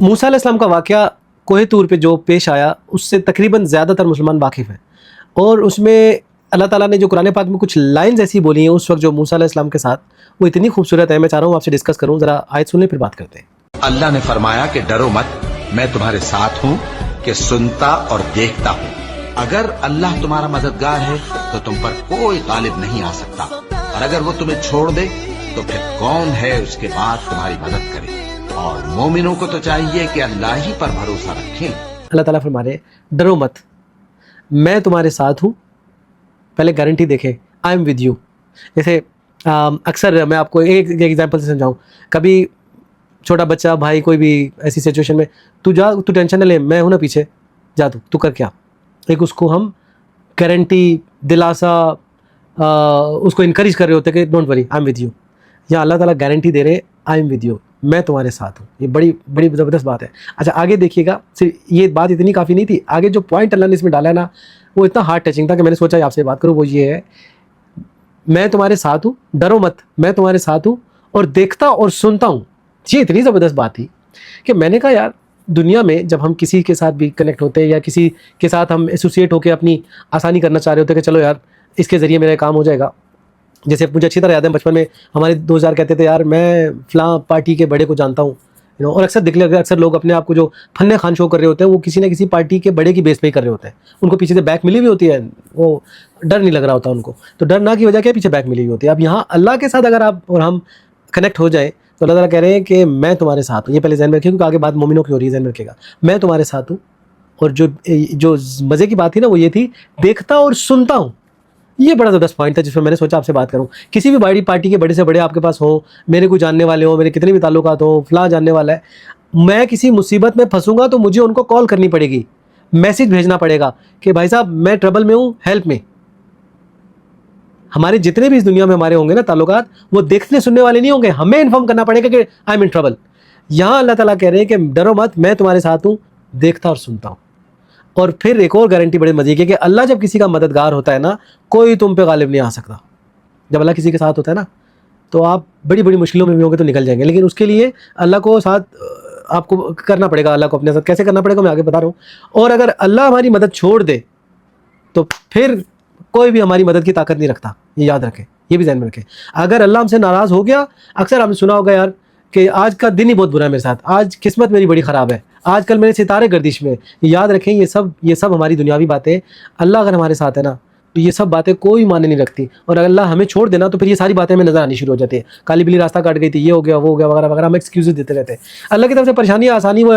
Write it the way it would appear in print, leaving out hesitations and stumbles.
موسیٰ علیہ السلام کا واقعہ کوہ طور پہ جو پیش آیا اس سے تقریباً زیادہ تر مسلمان واقف ہیں، اور اس میں اللہ تعالیٰ نے جو قرآن پاک میں کچھ لائنز ایسی بولی ہیں اس وقت جو موسیٰ علیہ السلام کے ساتھ، وہ اتنی خوبصورت ہے. میں چاہ رہا ہوں آپ سے ڈسکس کروں، ذرا آیت سن لیں پھر بات کرتے ہیں. اللہ نے فرمایا کہ ڈرو مت، میں تمہارے ساتھ ہوں کہ سنتا اور دیکھتا ہوں. اگر اللہ تمہارا مددگار ہے تو تم پر کوئی غالب نہیں آ سکتا، اور اگر وہ تمہیں چھوڑ دے تو پھر کون ہے اس کے بعد تمہاری مدد کرے. اور مومنوں کو تو چاہیے کہ اللہ ہی پر بھروسہ رکھیں. اللہ تعالیٰ فرما رہے ہیں ڈرو مت، میں تمہارے ساتھ ہوں. پہلے گارنٹی دیکھیں، آئی ایم ود یو. جیسے اکثر میں آپ کو ایک ایگزامپل سے سمجھاؤں، کبھی چھوٹا بچہ، بھائی، کوئی بھی ایسی سچویشن میں تو جا، تو ٹینشن نہ لے، میں ہوں نا پیچھے، جا تو کر کیا. ایک اس کو ہم گارنٹی، دلاسا، اس کو انکریج کر رہے ہوتے کہ don't worry, I am with you. یا اللہ تعالیٰ گارنٹی دے رہے آئی ایم ود یو، میں تمہارے ساتھ ہوں. یہ بڑی بڑی زبردست بات ہے. اچھا آگے دیکھیے گا، صرف یہ بات اتنی کافی نہیں تھی، آگے جو پوائنٹ اللہ نے اس میں ڈالا ہے نا وہ اتنا ہارٹ ٹچنگ تھا کہ میں نے سوچا آپ سے بات کروں. وہ یہ ہے، میں تمہارے ساتھ ہوں، ڈرو مت، میں تمہارے ساتھ ہوں اور دیکھتا اور سنتا ہوں. یہ اتنی زبردست بات تھی کہ میں نے کہا یار دنیا میں جب ہم کسی کے ساتھ بھی کنیکٹ ہوتے ہیں یا کسی کے ساتھ ہم ایسوسیٹ ہو کے اپنی آسانی کرنا چاہ رہے ہوتے ہیں کہ چلو یار اس کے ذریعے میرا کام ہو جائے گا. جیسے مجھے اچھی طرح یاد ہے بچپن میں ہمارے دوست یار کہتے تھے یار میں فلاں پارٹی کے بڑے کو جانتا ہوں، اور اکثر لوگ اپنے آپ کو جو فن خان شو کر رہے ہوتے ہیں وہ کسی نہ کسی پارٹی کے بڑے کی بیس پہ ہی کر رہے ہوتے ہیں. ان کو پیچھے سے بیک ملی ہوئی ہوتی ہے، وہ ڈر نہیں لگ رہا ہوتا ان کو. تو ڈر نہ کی وجہ کیا، پیچھے بیک ملی ہوئی ہوتی ہے. اب یہاں اللہ کے ساتھ اگر آپ اور ہم کنیکٹ ہو جائیں تو اللہ تعالیٰ کہہ رہے ہیں کہ میں تمہارے ساتھ ہوں. یہ پہلے ذہن میں رکھیے کیونکہ آگے بات مومنوں کی ہو رہی ہے، ذہن میں رکھے گا میں تمہارے ساتھ ہوں. اور جو مزے کی بات تھی نا وہ یہ تھی دیکھتا اور سنتا ہوں. یہ بڑا زبردست پوائنٹ تھا جس میں نے سوچا آپ سے بات کروں. کسی بھی بڑی پارٹی کے بڑے سے بڑے آپ کے پاس ہوں، میرے کوئی جاننے والے ہوں، میرے کتنے بھی تعلقات ہوں، فلاں جاننے والا ہے، میں کسی مصیبت میں پھنسوں گا تو مجھے ان کو کال کرنی پڑے گی، میسج بھیجنا پڑے گا کہ بھائی صاحب میں ٹربل میں ہوں، ہیلپ میں. ہمارے جتنے بھی اس دنیا میں ہمارے ہوں گے نا تعلقات، وہ دیکھنے سننے والے نہیں ہوں گے، ہمیں انفارم کرنا پڑے گا کہ آئی ایم ان ٹربل. یہاں اللہ تعالیٰ کہہ رہے ہیں کہ ڈرو مت، میں تمہارے ساتھ ہوں، دیکھتا اور سنتا ہوں. اور پھر ایک اور گارنٹی بڑے مزے کی کہ اللہ جب کسی کا مددگار ہوتا ہے نا کوئی تم پہ غالب نہیں آ سکتا. جب اللہ کسی کے ساتھ ہوتا ہے نا تو آپ بڑی بڑی مشکلوں میں بھی ہوں گے تو نکل جائیں گے، لیکن اس کے لیے اللہ کو ساتھ آپ کو کرنا پڑے گا. اللہ کو اپنے ساتھ کیسے کرنا پڑے گا میں آگے بتا رہا ہوں. اور اگر اللہ ہماری مدد چھوڑ دے تو پھر کوئی بھی ہماری مدد کی طاقت نہیں رکھتا. یہ یاد رکھیں، یہ بھی ذہن میں رکھیں. اگر اللہ ہم سے ناراض ہو گیا، اکثر ہم نے سنا ہوگا یار کہ آج کا دن ہی بہت برا ہے میرے ساتھ، آج قسمت میری بڑی خراب ہے، آج کل میرے ستارے گردش میں. یاد رکھیں یہ سب ہماری دنیاوی باتیں. اللہ اگر ہمارے ساتھ ہے نا تو یہ سب باتیں کوئی معنی نہیں رکھتی. اور اگر اللہ ہمیں چھوڑ دینا تو پھر یہ ساری باتیں ہمیں نظر آنی شروع ہو جاتی ہیں. کالی بلی راستہ کاٹ گئی تھی، یہ ہو گیا، وہ ہو گیا، وغیرہ وغیرہ، ہم ایکسکیوزز دیتے رہتے ہیں. اللہ کی طرف سے پریشانی آسانی وہ